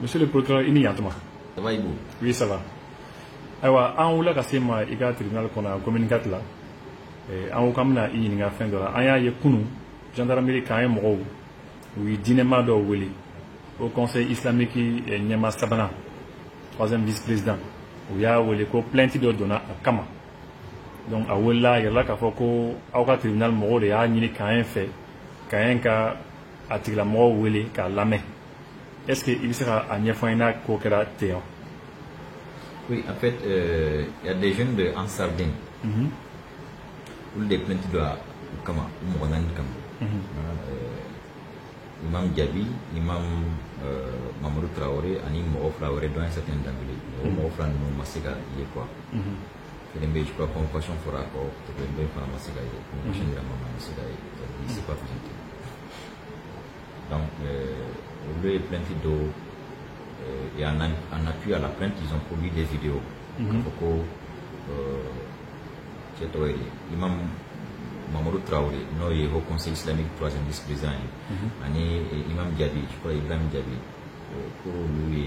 Monsieur le procureur, il n'y a pas. Ça va, Ibo? Oui, ça va. Alors, on voulait casser ma tribunal qu'on a communiqué là. En Okamna, il y a fin de la. Aya Yekunu, gendarmerie Kayen Moro, oui, Dinema do Willy, au Conseil islamique Nyama Sabana, troisième vice-président, où il y a eu plainte de Dona à Kama. Donc, à Willa, il y a là qu'à Foko, au tribunal Moro, il y a une Kayen fait, Kayen ka atila Moro Willy, ka Lame. Est-ce qu'il sera à Niafaina Kokera Théo? Oui, en fait, il y a des jeunes de Ansardine. Ou des plaintes de Kama, Mouranan Kama. Imam Diaby, Imam Mamadou Traoré, Anim Moro Traoré, dans un certain d'anglais. Moro Fran no Masega, il est quoi? Je crois qu'on va faire un rapport pour le bien faire Masega, convocation de la maman Masega, il ne s'est pas présenté. Donc, le plainte d'eau, et en appui à la plainte, ils ont produit des vidéos. Imam Mamadou Traoré, non, il est au Conseil islamique, troisième vice-président. Imam Diaby, je crois Ibrahim Diaby, pour lui,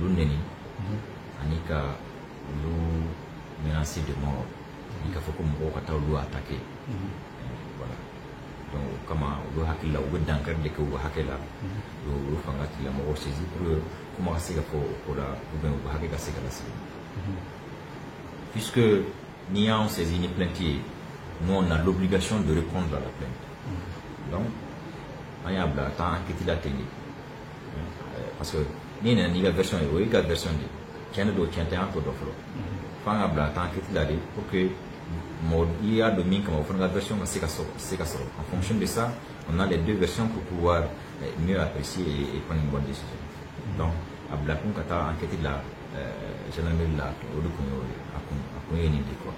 Louneni, Anika, Lou menacé de mort. Il faut que mon Kataou attaqué. Voilà. Donc, comment on doit hacker là, on doit danker dès que on va hacker là, on doit faire la mort saisie pour comment c'est que pour la ou bien on va hacker la sécurité. Puisque ni on saisit ni plaintier, nous on a l'obligation de répondre à la plainte. Donc, on y a tant enquêté la télé. Parce que ni la version est oui, la version de tiens de tiens un peu d'offre. Quand on a tant enquêté la pour que il y a de min comme on fait la version c'est en fonction de ça on a les deux versions pour pouvoir mieux apprécier et prendre une bonne décision. Donc à Blakon kata enquêter la gendarmerie là au quoi.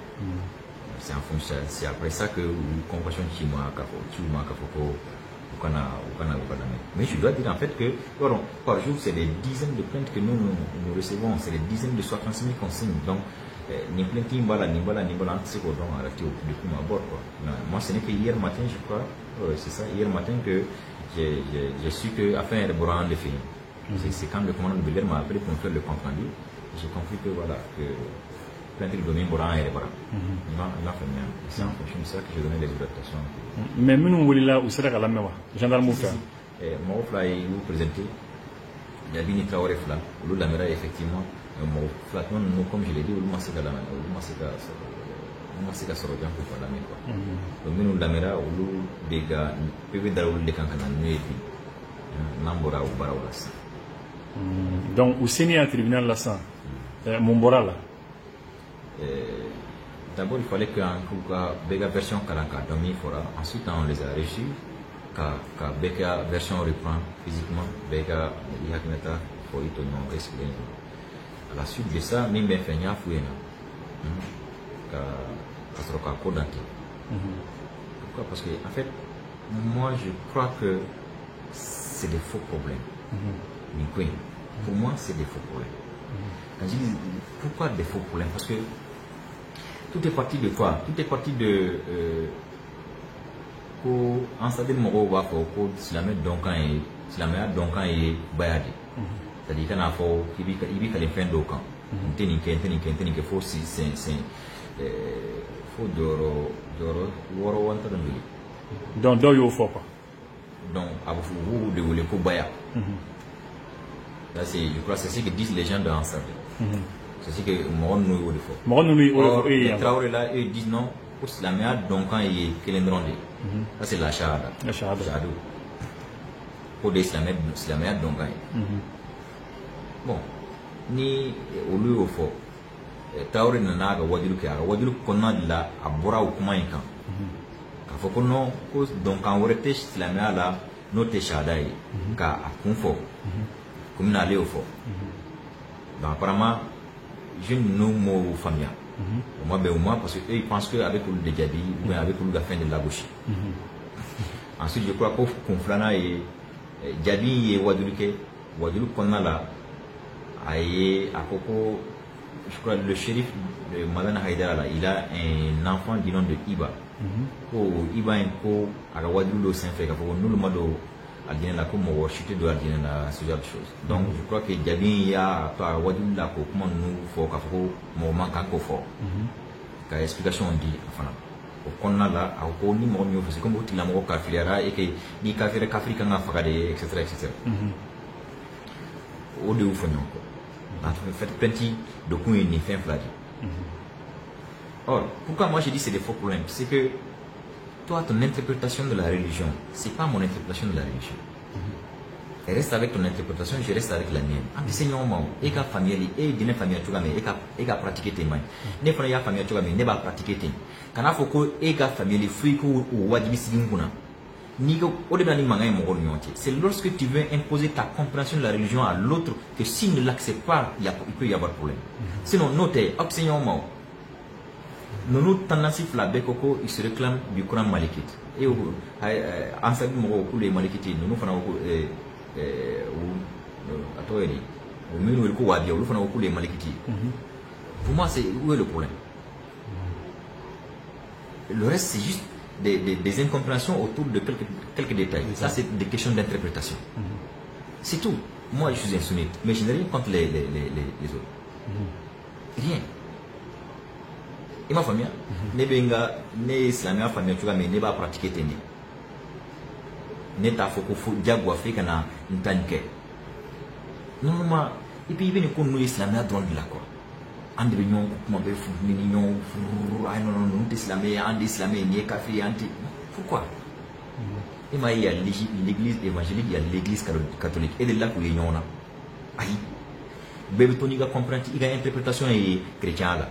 C'est en fonction, c'est après ça que compassion chinois mais je dois dire en fait que par jour c'est des dizaines de plaintes que nous recevons, c'est des dizaines de 60 000 consignes. Donc ni plainte ni bala c'est quoi donc arrêté du coup à bord quoi. Moi ce n'est que hier matin je crois, c'est ça hier matin que j'ai su que afin de boire les filles. C'est quand le commandant de Belair m'a appelé pour faire le compte rendu. J'ai compris que voilà que plainte de domaine boran et bara. Il m'a fait bien. C'est en fonction de ça que j'ai donné les orientations. Mais nous voulons là où c'est la même gendarme ou moi fla et vous présenter. Il y a Bini Traoré fla, ou la mera effectivement. Mon flattement, comme je l'ai dit, on sait que ça revient pour la mer. Donc, nous, la mera, ou des gars, peuvent d'ailleurs les cancans, nous, Nambora ou Baraolas. Donc, au Sénégal, tribunal là, ça, Mombora là. D'abord, il fallait qu'un Bega version Kalanka, Domi Fora, ensuite, on les a reçus, qu'à Bega version reprend physiquement, Bega Yakmeta, Foito, non, expliqué. À la suite de ça, même bien fait n'a fouillé pourquoi? Parce que en fait, moi je crois que c'est des faux problèmes. Pour moi, c'est des faux problèmes. Quand je dis pourquoi des faux problèmes? Parce que tout est parti de quoi? Tout est parti de en stade moro va pour si la mettre donc et bayade. C'est-à-dire qu'il y a des fins d'aucun. Il faut si c'est faut d'oro donc d'où il faut pas. Donc à vous de voler pour baya. Là c'est je crois c'est ce que disent les gens de l'ensemble. C'est ce que mon nous il faut. Mon nous les Traoré là ils disent non pour la meilleure donc quand il est kelendronde. Ça c'est la shahada. La shahada. Pour des la meilleure donc bon ni olu yo fo Traoré nana ga wadilu konna la abura o kuma in kan ka fo ko non ko donc en wore te islamia la no te shahada yi ka akun fo comme na le fo donc apparemment je ne mo famia moi ben moi parce que eux ils pensent que avec le Diaby ou bien avec le fin de la gauche ensuite je crois que Konflana et Diaby et wadilu konna la aïe à Coco, je crois le shérif de Madame Haïdara, il a un enfant du nom de Iba. Iba est à la Wadoulo Saint-Fait, nous le mado Aldine là comme on chuter de Aldine là ce genre de choses. Donc je crois que Diabin il y a toi Wadou là comment nous faut qu'à faut moment quand fort. Ka explication on dit enfin au konna là au ni mo mi comme au tila mo ka filiara et que ni ka fere k'Afrique nga fagade etc. Au de ouf non quoi. En fait plenty de coups ni fin fladi. Or pourquoi moi je dis c'est des faux problèmes, c'est que toi, ton interprétation de la religion, c'est pas mon interprétation de la religion. Reste avec ton interprétation, je reste avec la mienne. Enseignement, et qu'à famille, et d'une famille, tu vas et qu'à pratiquer tes mains. Ne pas y a famille, tu vas ne pas pratiquer tes. Quand il faut que et qu'à famille, fruits ou wadibi sigunguna. Ni que au début ni mangay mon c'est lorsque tu veux imposer ta compréhension de la religion à l'autre que s'il ne l'accepte pas, il peut y avoir problème. Sinon, notez, enseignement. Nous tendance la Bekoko, il se réclame du Coran malikite. Et en salut mon les malikites, nous faisons les malikites. Pour moi, c'est où est le problème? Le reste, c'est juste des incompréhensions autour de quelques détails. Ça, c'est des questions d'interprétation. C'est tout. Moi, je suis un sunnite, mais je n'ai rien contre les autres. Rien. Et ma famille, ne islamia famille tu vas mais ne pas pratiquer tenir. Ne ta foko diabo africain na ntanke. Normalement, et puis il qu'on nous islamia droit de la quoi. Ande ñoo mo be fu ni ñoo ay non islamia ande islamia ni kafir anti. Pourquoi? Et il y a l'église évangélique, il y a l'église catholique et de là où il y en a. Aïe. Bébé Tony va comprendre, il y a interprétation et chrétien là.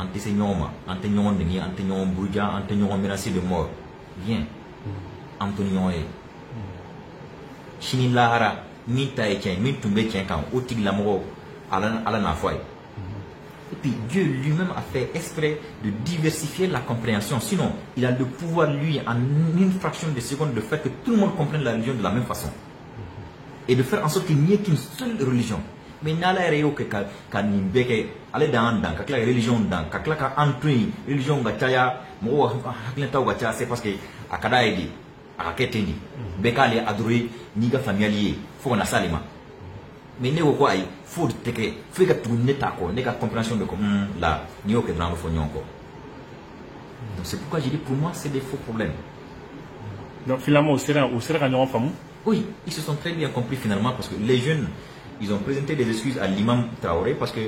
Anti-Seigneur, anti-Nyon, anti-Nyon Boudja, anti-Nyon menacé de mort. Bien. Antonio est. Chini Lahara, Minta et Tien, Mintumbe Tien, quand Otig Lamoro, Alan Afoy. Et puis Dieu lui-même a fait exprès de diversifier la compréhension. Sinon, il a le pouvoir, lui, en une fraction de seconde, de faire que tout le monde comprenne la religion de la même façon. Et de faire en sorte qu'il n'y ait qu'une seule religion. Mais nala réo que kanibeke ale dans kakla religion dans kakla ka antui religion gachaya mo haklenta gacha c'est parce que akada edi akaketendi bekale adori niga familier faut na salima mais ne ko ay faut teke faut que tu neta ko ne ka compréhension de comme là ni o que dans fo nyonko. Donc c'est pourquoi j'ai dit pour moi c'est des faux problèmes. Donc finalement au sera gagnant famou. Oui, ils se sont très bien compris finalement parce que les jeunes ils ont présenté des excuses à l'imam Traoré parce que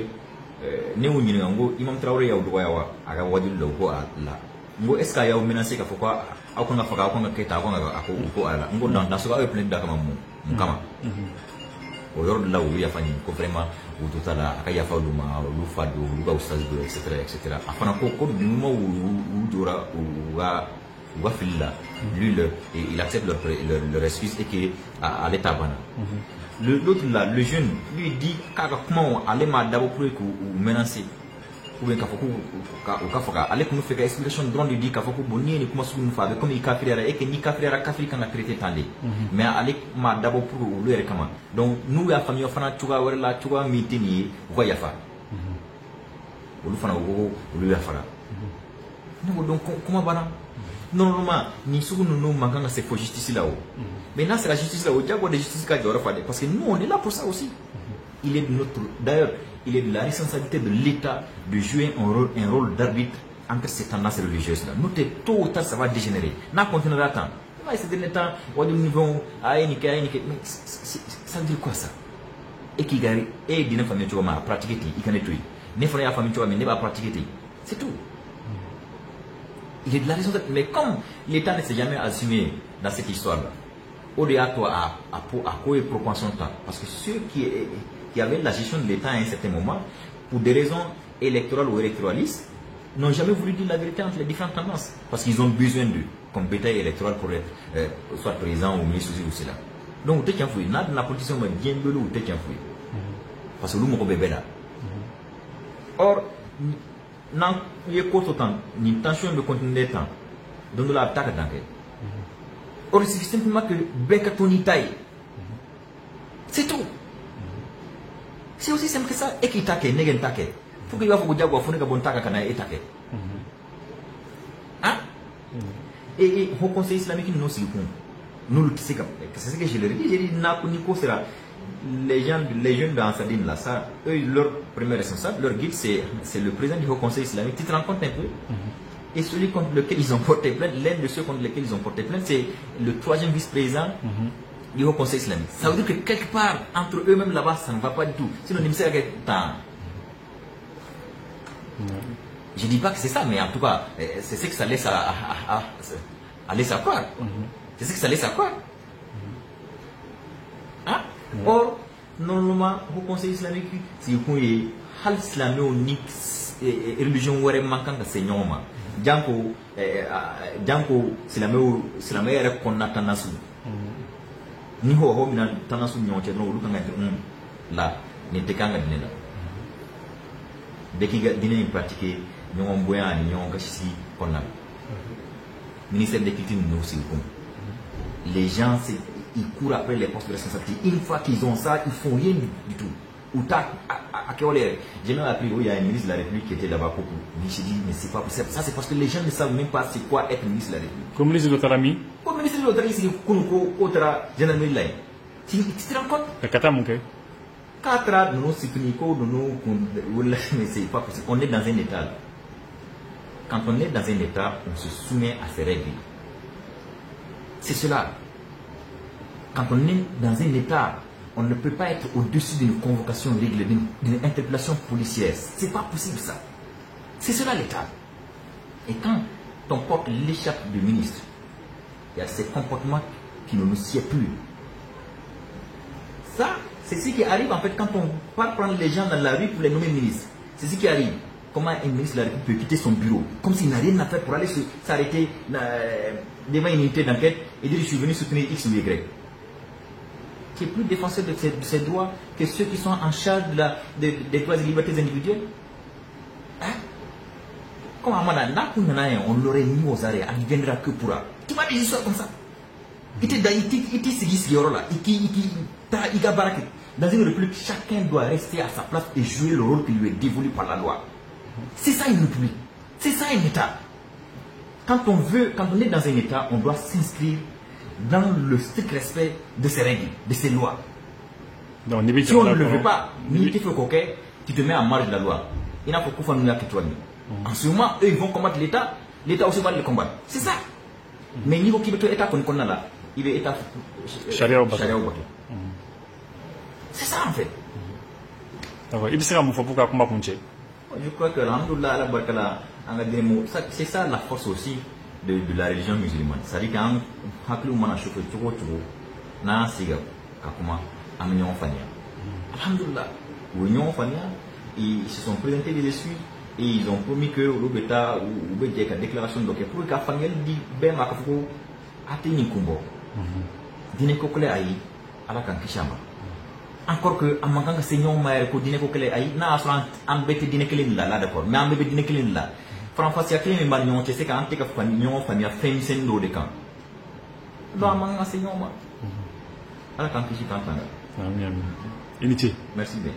Imam Traoré a droit à wadul logo à la. Ngo est-ce qu'il y a menacé qu'il faut quoi à qu'on a fait à qu'on a quitté à qu'on a ala. Ngo dans ce cas plein d'accord mon kama. Au lors de là où il y a fait vraiment où tout à la akaya fa luma lu fado lu ba ustaz do etc. Afana ko du moment où dora ou Wafilla, lui, il accepte leur excuse et qu'il à l'état bana. L'autre là, le jeune, lui dit comment aller d'abord pour ou menacer. Ou bien qu'il aller nous faire explication de lui dit qu'il faut bonnier ni comment nous faire comme il kafir et que ni kafir quand a traité tandé. Mais aller d'abord pour lui comment. Donc nous la famille fana tu vas voir là tu vas meeting voya fa. Ou fana ou lui afara. Donc comment bana? Normalement, ni sous nous manquons c'est pour justice là-haut. Maintenant, c'est la justice là-haut. Diable de justice qu'il y aura fait. Parce que nous, on est là pour ça aussi. Il est de notre. D'ailleurs, il est de la responsabilité de l'État de jouer un rôle d'arbitre entre ces tendances religieuses-là. Nous, tôt ou tard, ça va dégénérer. N'a continuera à temps. C'est de l'État, au niveau, ça veut dire quoi ça? Et qui gagne, et d'une famille, tu vas pratiquer, il can être. Ne ferait la famille, tu vas mais ne pas pratiquer. C'est tout. Il est de la raison d'être. Mais comme l'État ne s'est jamais assumé dans cette histoire-là, au-delà de toi, à quoi il prend son temps? Parce que ceux qui avaient la gestion de l'État à un certain moment, pour des raisons électorales ou électoralistes, n'ont jamais voulu dire la vérité entre les différentes tendances. Parce qu'ils ont besoin de comme bétail électoral pour être soit président ou ministre ou cela. Donc, tu es fouillé. La politique est bien belou, tu es fouillé. Parce que nous, mon bébé là. Or, non, il y a autant une tension de continuer temps dans de l'attaque d'enquête. Or, c'est simplement que Bekatoni taille. C'est tout. C'est aussi simple que ça. Et qui taque, n'est pas taque. Faut qu'il y ait un diable, il faut que bon taque kana et taque. Hein? Et au Conseil islamique, nous aussi, nous c'est ce que je leur dis. J'ai dit Nico sera les jeunes dans Sadine là, ça, eux, leur premier responsable, leur guide, c'est le président du Haut Conseil islamique. Tu te rends compte un peu? Et celui contre lequel ils ont porté plainte, l'un de ceux contre lesquels ils ont porté plainte, c'est le 3e vice-président du Haut Conseil islamique. Ça veut dire que quelque part, entre eux-mêmes là-bas, ça ne va pas du tout. Sinon, il me sert à temps. Je ne dis pas que c'est ça, mais en tout cas, c'est ce que ça laisse à laisser à croire. C'est ce que ça laisse à croire. Hein? Or, normalement, au Conseil islamique, c'est que hal islamique et religion were manquant de seigneur. Janko silamé yɛrɛ kɔnɔna tanasu ni ho mina tanasu ɲɔgɔn cɛ dɔrɔn olu kan ka la nin tɛ kan ka diinɛ la bɛɛ k'i ka diinɛ in pratiquer ɲɔgɔn bonya ani ɲɔgɔn kasi kɔnɔna la ministère de culture ninnu sigi kun les gens ils courent après les postes de responsabilité une fois qu'ils ont ça ils font rien du tout. J'ai même appris, il y a un ministre de la République qui était là-bas pour lui. J'ai dit, mais c'est pas possible. Ça, c'est parce que les gens ne savent même pas c'est quoi être ministre de la République. Comme ministre de l'Autonomie? Comme ministre de l'Autonomie, c'est que gendarmerie. Tu te rends compte? 4 ans, mais c'est pas possible. On est dans un état. Quand on est dans un état, on se soumet à ses règles. C'est cela. Quand on est dans un état, on ne peut pas être au-dessus d'une convocation réglée, d'une interpellation policière. C'est pas possible ça. C'est cela l'État. Et quand on porte l'échappe du ministre, il y a ces comportements qui ne nous sied plus. Ça, c'est ce qui arrive en fait quand on part prendre les gens dans la rue pour les nommer ministres. C'est ce qui arrive. Comment un ministre de la République peut quitter son bureau comme s'il n'a rien à faire pour aller s'arrêter devant une unité d'enquête et dire je suis venu soutenir X ou Y. Qui est plus défenseur de ses droits que ceux qui sont en charge des droits et libertés individuelles. Hein? Comme on l'aurait mis aux arrêts, on ne viendra que pour ça. Tu vois des histoires comme ça. Dans une république, chacun doit rester à sa place et jouer le rôle qui lui est dévolu par la loi. C'est ça une république. C'est ça un État. Quand on est dans un État, on doit s'inscrire dans le strict respect de ses règles, de ses lois. Donc, si on ne le veut pas, tu te mets en marge de la loi. Il n'a pas qu'on fasse que toi. En ce moment, eux, ils vont combattre l'État, l'État aussi va le combattre. C'est ça. Mais niveau qui veut l'État qu'on connaît là, il est État charia au bateau. C'est ça en fait. Je crois que c'est ça la force aussi de la religion musulmane. C'est-à-dire qu'un haklu mana chauffeur turo na siga kakuma amignon fania. Alhamdulillah. Union fania, ils se sont présentés des essuies et ils ont promis que l'Obeta ou la déclaration donc pour que Faniel dit ben makafuko atteindre kumbo. Dine kokole ayi ala kan kishama. Encore que amakanga seigneur maire ko dine kokole ayi na asran ambete dine kelen la d'accord mais ambete dine kelen la. François Kelen et Magnon, c'est quand tu as fait une famille, fait une scène de camp. Non, je suis un enseignant. Alors, quand tu es content. Merci bien.